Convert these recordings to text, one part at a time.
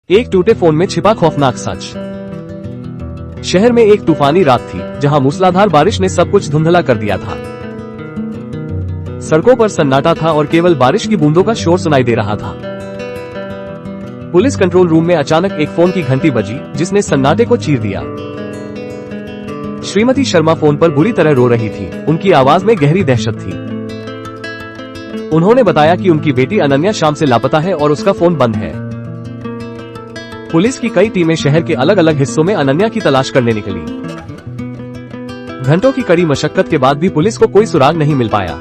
एक टूटे फोन में छिपा खौफनाक सच। शहर में एक तूफानी रात थी जहां मूसलाधार बारिश ने सब कुछ धुंधला कर दिया था। सड़कों पर सन्नाटा था और केवल बारिश की बूंदों का शोर सुनाई दे रहा था। पुलिस कंट्रोल रूम में अचानक एक फोन की घंटी बजी जिसने सन्नाटे को चीर दिया। श्रीमती शर्मा फोन पर बुरी तरह रो रही थी। उनकी आवाज में गहरी दहशत थी। उन्होंने बताया कि उनकी बेटी अनन्या शाम से लापता है और उसका फोन बंद है। पुलिस की कई टीमें शहर के अलग अलग हिस्सों में अनन्या की तलाश करने निकली। घंटों की कड़ी मशक्कत के बाद भी पुलिस को कोई सुराग नहीं मिल पाया।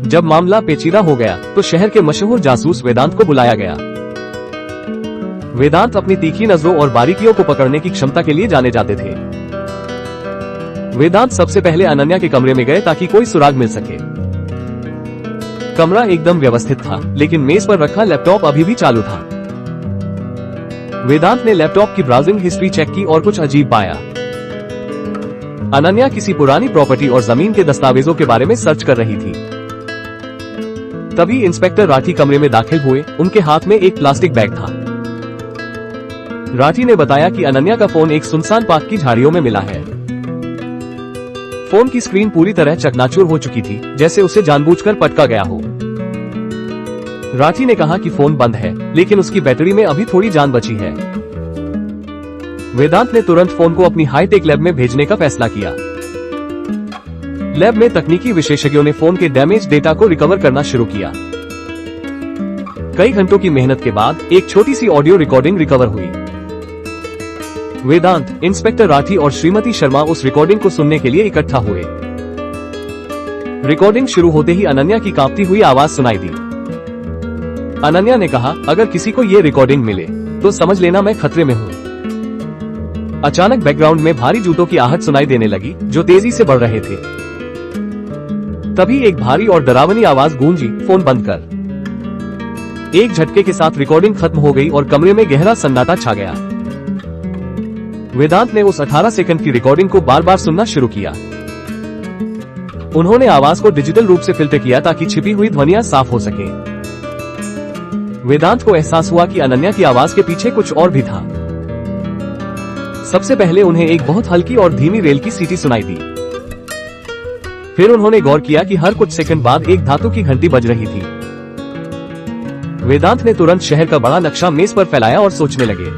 जब मामला पेचीदा हो गया तो शहर के मशहूर जासूस वेदांत को बुलाया गया। वेदांत अपनी तीखी नजरों और बारीकियों को पकड़ने की क्षमता के लिए जाने जाते थे। वेदांत सबसे पहले अनन्या के कमरे में गए ताकि कोई सुराग मिल सके। कमरा एकदम व्यवस्थित था, लेकिन मेज पर रखा लैपटॉप अभी भी चालू था। वेदांत ने लैपटॉप की ब्राउजिंग हिस्ट्री चेक की और कुछ अजीब पाया। अनन्या किसी पुरानी प्रॉपर्टी और जमीन के दस्तावेजों के बारे में सर्च कर रही थी। तभी इंस्पेक्टर राठी कमरे में दाखिल हुए। उनके हाथ में एक प्लास्टिक बैग था। राठी ने बताया कि अनन्या का फोन एक सुनसान पार्क की झाड़ियों में मिला है। फोन की स्क्रीन पूरी तरह चकनाचूर हो चुकी थी, जैसे उसे जानबूझकर पटका गया हो। राठी ने कहा कि फोन बंद है, लेकिन उसकी बैटरी में अभी थोड़ी जान बची है। वेदांत ने तुरंत फोन को अपनी हाईटेक लैब में भेजने का फैसला किया। लैब में तकनीकी विशेषज्ञों ने फोन के डैमेज डेटा को रिकवर करना शुरू किया। कई घंटों की मेहनत के बाद एक छोटी सी ऑडियो रिकॉर्डिंग रिकवर हुई। वेदांत, इंस्पेक्टर राठी और श्रीमती शर्मा उस रिकॉर्डिंग को सुनने के लिए इकट्ठा हुए। रिकॉर्डिंग शुरू होते ही अनन्या की कांपती हुई आवाज सुनाई दी। अनन्या ने कहा, अगर किसी को ये रिकॉर्डिंग मिले तो समझ लेना मैं खतरे में हूँ। अचानक बैकग्राउंड में भारी जूतों की आहट सुनाई देने लगी जो तेजी से बढ़ रहे थे। तभी एक भारी और डरावनी आवाज गूंजी, फोन बंद कर। एक झटके के साथ रिकॉर्डिंग खत्म हो गई और कमरे में गहरा सन्नाटा छा गया। वेदांत ने उस 18 सेकंड की रिकॉर्डिंग को बार बार सुनना शुरू किया। उन्होंने आवाज को डिजिटल रूप से फिल्टर किया ताकि छिपी हुई ध्वनियां साफ हो सके। वेदांत को एहसास हुआ कि अनन्या की आवाज के पीछे कुछ और भी था। सबसे पहले उन्हें एक बहुत हल्की और धीमी रेल की सीटी सुनाई दी। फिर उन्होंने गौर किया कि हर कुछ सेकंड बाद एक धातु की घंटी बज रही थी। वेदांत ने तुरंत शहर का बड़ा नक्शा मेज पर फैलाया और सोचने लगे।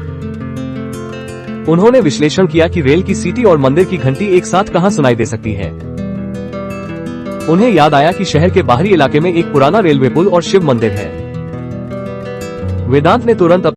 उन्होंने विश्लेषण किया कि रेल की सीटी और मंदिर की घंटी एक साथ कहां सुनाई दे सकती है। उन्हें याद आया कि शहर के बाहरी इलाके में एक पुराना रेलवे पुल और शिव मंदिर है। वेदांत ने तुरंत